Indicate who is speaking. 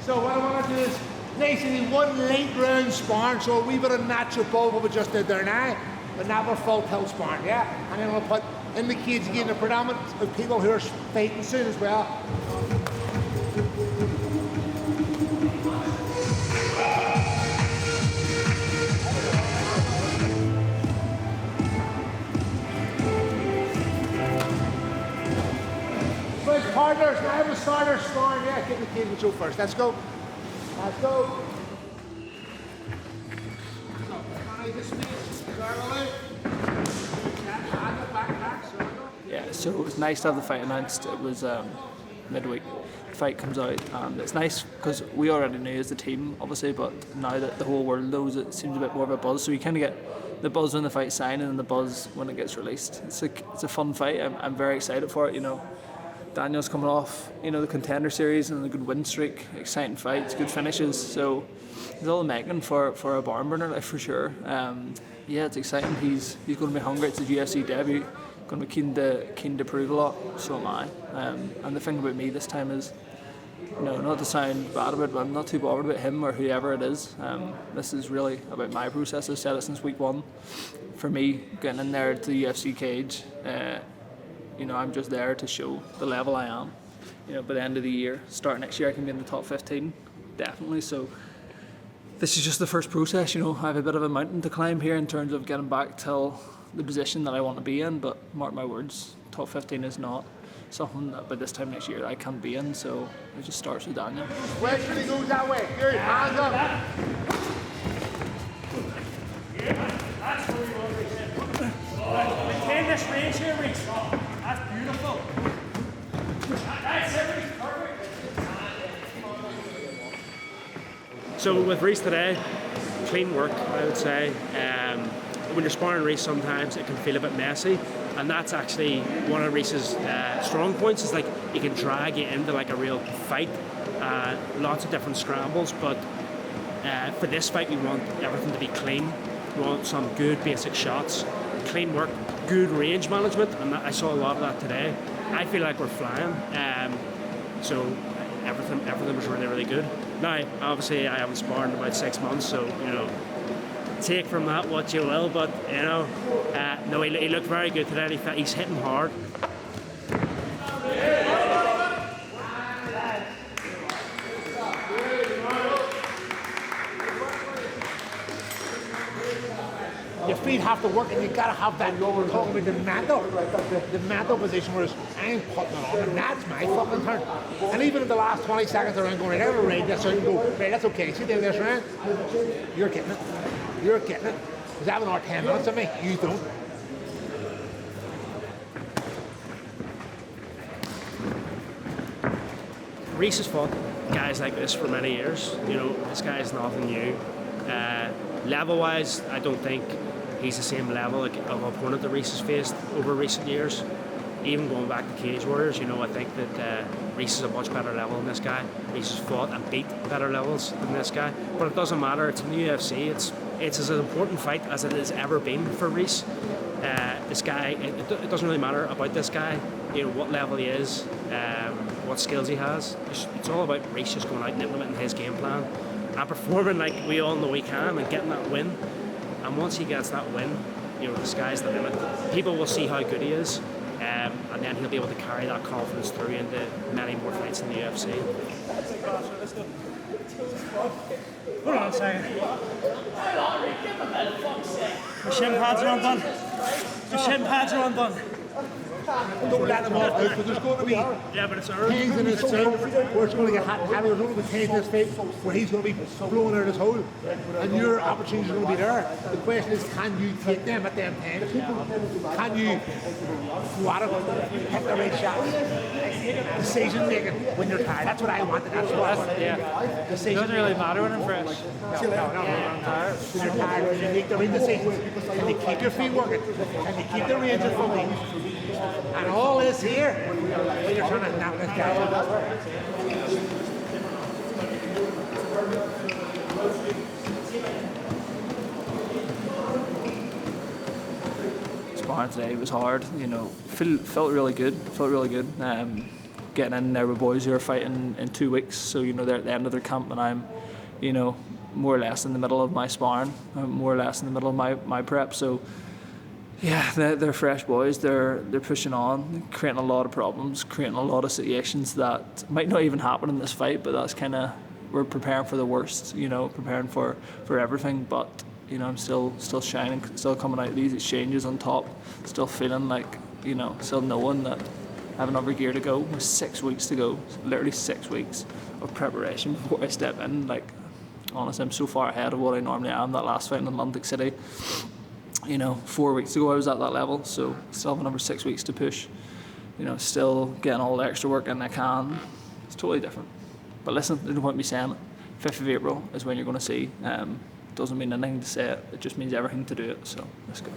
Speaker 1: So what I want to do is basically one late round sparring, so a wee bit of natural bulk what we just did there now, but never full tilt sparring, yeah? And then we'll put in the cage again the predominant of people who are fighting soon as well. Right, partners, now we'll start our sparring, yeah? Get in the cage with Joe first, let's go. Let's go.
Speaker 2: Yeah, so it was nice to have the fight announced. It was midweek. The fight comes out, and it's nice because we already knew as a team, obviously, but now that the whole world knows, it seems a bit more of a buzz. So you kind of get the buzz when the fight's signed and the buzz when it gets released. It's a fun fight. I'm very excited for it. You know, Daniel's coming off, you know, the Contender Series and a good win streak, exciting fights, good finishes. So he's all the making for a barn burner, like, for sure. Yeah, it's exciting. He's going to be hungry. It's his UFC debut. Going to be keen to prove a lot. So am I. And the thing about me this time is, you know, not to sound bad about it, but I'm not too bothered about him or whoever it is. This is really about my process. I've said it since week one. For me, getting in there to the UFC cage, you know, I'm just there to show the level I am. You know, by the end of the year, start next year, I can be in the top 15, definitely. So this is just the first process. You know, I have a bit of a mountain to climb here in terms of getting back to the position that I want to be in. But mark my words, top 15 is not something that by this time next year I can't be in. So it just starts with Daniel.
Speaker 1: Wedge really goes that way. Good, hands up.
Speaker 3: That's where we want to reach. Maintain this range here, Rhys. That's beautiful. That's it, Rhys. Perfect. So with Rhys today, clean work, I would say. When you're sparring Rhys, sometimes it can feel a bit messy, and that's actually one of Rhys's strong points. Is like he can drag you into like a real fight, lots of different scrambles. But for this fight, we want everything to be clean. We want some good basic shots, clean work, good range management, and I saw a lot of that today. I feel like we're flying, so everything was really, really good. Now, obviously, I haven't sparred in about 6 months, so you know, take from that what you will. But you know, no, he looked very good today. He's hitting hard.
Speaker 1: Your feet have to work, and you gotta have that. We're talking about the mental position, whereas I'm putting it on, and that's my fucking turn. And even in the last 20 seconds, I'm going right out of the range, that's how you go, right, that's okay, see down this round? You're getting it. You're getting it. Because I have another 10 minutes of me, you don't.
Speaker 3: Rhys has fought guys like this for many years. You know, this guy is nothing new. Level-wise, I don't think he's the same level of opponent that Rhys has faced over recent years. Even going back to Cage Warriors, you know, I think that Rhys is a much better level than this guy. Rhys has fought and beat better levels than this guy. But it doesn't matter, it's in the UFC. It's as an important fight as it has ever been for Rhys. This guy, it doesn't really matter about this guy, you know, what level he is, what skills he has. It's all about Rhys just going out and implementing his game plan and performing like we all know he can and getting that win. And once he gets that win, you know, the sky's the limit. People will see how good he is, and then he'll be able to carry that confidence through into many more fights in the UFC.
Speaker 4: Hold on a second. The shin pads are undone. The shin pads are undone.
Speaker 1: Don't let him off out, but there's going to be pains in his chin where it's going to get hot and heavy. There's going to be pains in his face where he's going to be blowing out his hole. And your opportunities are going to be there. The question is, can you take them at them times? Can you go at it, hit the right shots? Decision making when you're tired. That's what I wanted. That's what I wanted.
Speaker 4: Yeah. It doesn't really matter when I'm fresh.
Speaker 1: No, I'm tired. When you're tired, when you make the right decisions, and you keep your feet working, and you keep the ranges flowing. And all this here, when you're trying to knock this guy out.
Speaker 2: Sparring today was hard, you know, felt really good. getting in there with boys who are fighting in 2 weeks, so they're at the end of their camp and I'm more or less in the middle of my sparring, more or less in the middle of my prep. So yeah, they're fresh boys, they're pushing on, creating a lot of problems, creating a lot of situations that might not even happen in this fight, but that's kind of, we're preparing for the worst, preparing for everything, but I'm still shining, still coming out of these exchanges on top, still feeling like, still knowing that I have another gear to go, with 6 weeks to go, literally 6 weeks of preparation before I step in. Like, honestly, I'm so far ahead of what I normally am. That last fight in Atlantic City, 4 weeks ago I was at that level, so still have another 6 weeks to push, still getting all the extra work in I can. It's totally different. But listen, there's no point in me saying it. 5th of April is when you're going to see. Doesn't mean anything to say it, it just means everything to do it, so let's go.